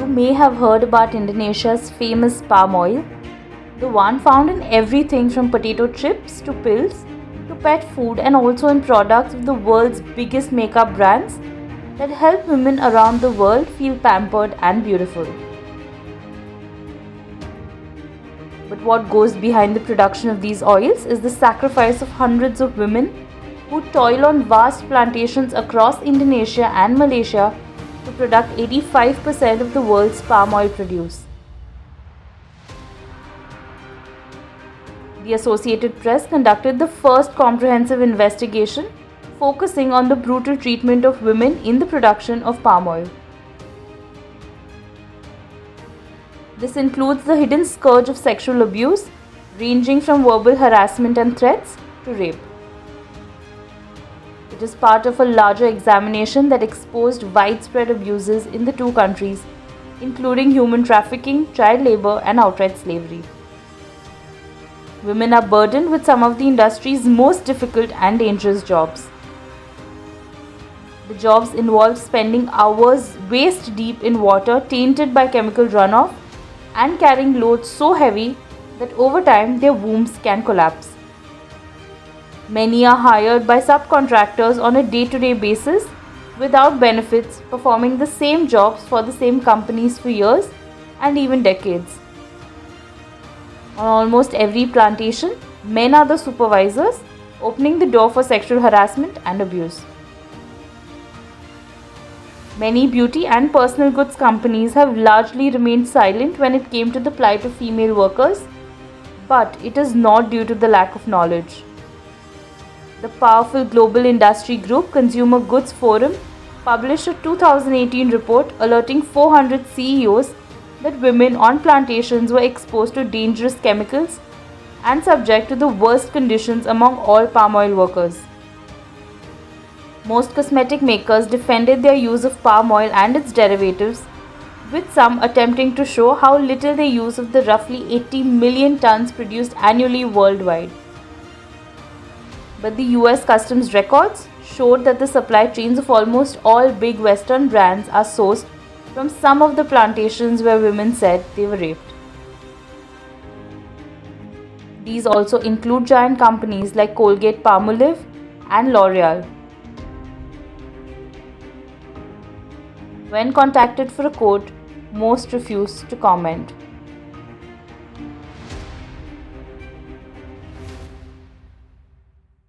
You may have heard about Indonesia's famous palm oil, the one found in everything from potato chips to pills to pet food, and also in products of the world's biggest makeup brands that help women around the world feel pampered and beautiful. But what goes behind the production of these oils is the sacrifice of hundreds of women who toil on vast plantations across Indonesia and Malaysia to produce 85% of the world's palm oil produce. The Associated Press conducted the first comprehensive investigation focusing on the brutal treatment of women in the production of palm oil. This includes the hidden scourge of sexual abuse, ranging from verbal harassment and threats to rape. It is part of a larger examination that exposed widespread abuses in the two countries, including human trafficking, child labor, and outright slavery. Women are burdened with some of the industry's most difficult and dangerous jobs. The jobs involve spending hours waist deep in water tainted by chemical runoff and carrying loads so heavy that over time their wombs can collapse. Many are hired by subcontractors on a day-to-day basis without benefits, performing the same jobs for the same companies for years and even decades. On almost every plantation, men are the supervisors, opening the door for sexual harassment and abuse. Many beauty and personal goods companies have largely remained silent when it came to the plight of female workers, but it is not due to the lack of knowledge. The powerful global industry group Consumer Goods Forum published a 2018 report alerting 400 CEOs that women on plantations were exposed to dangerous chemicals and subject to the worst conditions among all palm oil workers. Most cosmetic makers defended their use of palm oil and its derivatives, with some attempting to show how little they use of the roughly 80 million tons produced annually worldwide. But the US Customs records showed that the supply chains of almost all big Western brands are sourced from some of the plantations where women said they were raped. These also include giant companies like Colgate-Palmolive and L'Oreal. When contacted for a quote, most refused to comment.